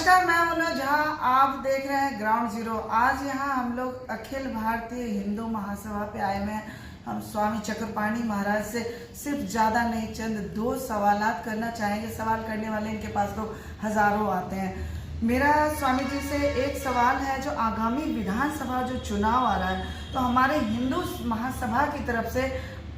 नमस्कार, मैं मनोज झा। आप देख रहे हैं ग्राउंड जीरो। आज यहाँ हम लोग अखिल भारतीय हिंदू महासभा पे आए हुए हैं। हम स्वामी चक्रपाणी महाराज से सिर्फ ज़्यादा नहीं, चंद 2 सवालात करना चाहेंगे। सवाल करने वाले इनके पास तो हजारों आते हैं। मेरा स्वामी जी से एक सवाल है, जो आगामी विधानसभा जो चुनाव आ रहा है, तो हमारे हिंदू महासभा की तरफ से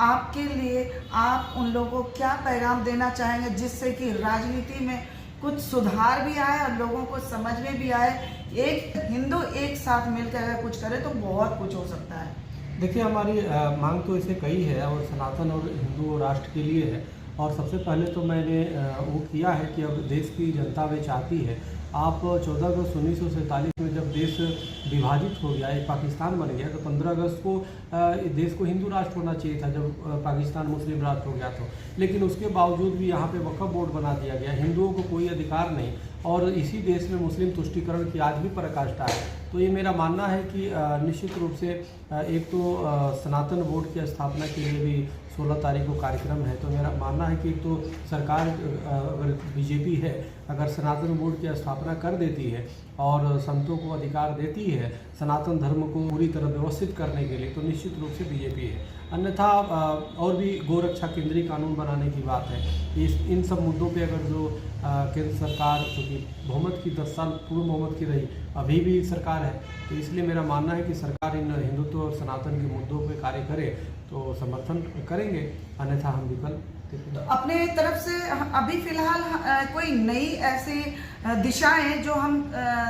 आपके लिए आप उन लोगों को क्या पैगाम देना चाहेंगे, जिससे कि राजनीति में कुछ सुधार भी आए और लोगों को समझ में भी आए। एक हिंदू एक साथ मिलकर अगर कुछ करे तो बहुत कुछ हो सकता है। देखिए, हमारी मांग तो इसे कई है और सनातन और हिंदू राष्ट्र के लिए है। और सबसे पहले तो मैंने वो किया है कि अब देश की जनता वे चाहती है। आप 14 अगस्त 1947 में जब देश विभाजित हो गया, एक पाकिस्तान बन गया, तो 15 अगस्त को देश को हिंदू राष्ट्र होना चाहिए था, जब पाकिस्तान मुस्लिम राष्ट्र हो गया तो। लेकिन उसके बावजूद भी यहाँ पे वक्फ बोर्ड बना दिया गया। हिंदुओं को कोई अधिकार नहीं, और इसी देश में मुस्लिम तुष्टीकरण की आज भी पराकाष्ठा है। तो ये मेरा मानना है कि निश्चित रूप से एक तो सनातन बोर्ड की स्थापना के लिए भी 16 तारीख को कार्यक्रम है। तो मेरा मानना है कि एक तो सरकार, अगर बीजेपी है, अगर सनातन बोर्ड की स्थापना कर देती है और संतों को अधिकार देती है सनातन धर्म को पूरी तरह व्यवस्थित करने के लिए, तो निश्चित रूप से बीजेपी है। अन्यथा और भी गोरक्षा केंद्रीय कानून बनाने की बात है। इन सब मुद्दों पे अगर जो केंद्र सरकार, चूँकि बहुमत की 10 साल पूर्व बहुमत की रही, अभी भी सरकार है, तो इसलिए मेरा मानना है कि सरकार इन हिंदुत्व और सनातन के मुद्दों पे कार्य करे तो समर्थन करेंगे, अन्यथा हम विकल्प तो अपने तरफ से अभी फिलहाल कोई नई ऐसी दिशाएं जो हम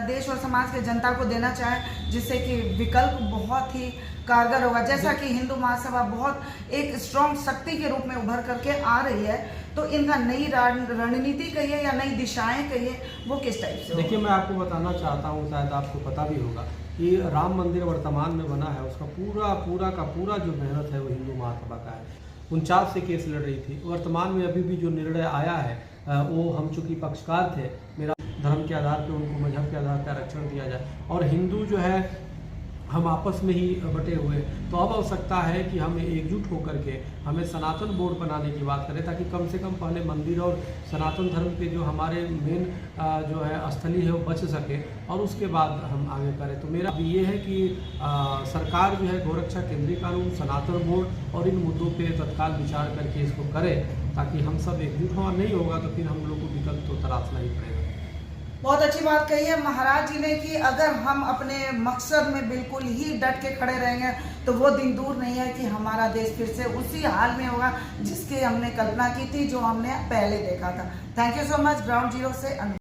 देश और समाज के जनता को देना चाहें, जिससे कि विकल्प बहुत ही कारगर होगा। जैसा कि हिंदू महासभा बहुत एक स्ट्रॉन्ग शक्ति के रूप में उभर करके आ रही है, तो इनका नई रणनीति कहिए या नई दिशाएं कहिए, वो किस टाइप से? देखिए, मैं आपको बताना चाहता हूँ, शायद आपको पता भी होगा कि राम मंदिर वर्तमान में बना है, उसका पूरा जो मेहनत है वो हिंदू महासभा का है। 49 से केस लड़ रही थी। वर्तमान में अभी भी जो निर्णय आया है वो हम चूँकि पक्षकार थे, मेरा धर्म के आधार पर उनको मजहब के आधार पर आरक्षण दिया जाए, और हिंदू जो है हम आपस में ही बटे हुए। तो अब आवश्यकता है कि हम एकजुट होकर के हमें सनातन बोर्ड बनाने की बात करें, ताकि कम से कम पहले मंदिर और सनातन धर्म के जो हमारे मेन जो है स्थली है वो बच सके, और उसके बाद हम आगे करें। तो मेरा ये है कि सरकार जो है गोरक्षा केंद्रीय कानून, सनातन बोर्ड और इन मुद्दों पर तत्काल विचार करके इसको करे, ताकि हम सब एकजुट हों। नहीं होगा तो फिर हम लोग को विकल्प तो तराशना ही पड़ेगा। बहुत अच्छी बात कही है महाराज जी ने कि अगर हम अपने मकसद में बिल्कुल ही डट के खड़े रहेंगे तो वो दिन दूर नहीं है कि हमारा देश फिर से उसी हाल में होगा जिसकी हमने कल्पना की थी, जो हमने पहले देखा था। Thank you so much. Ground zero से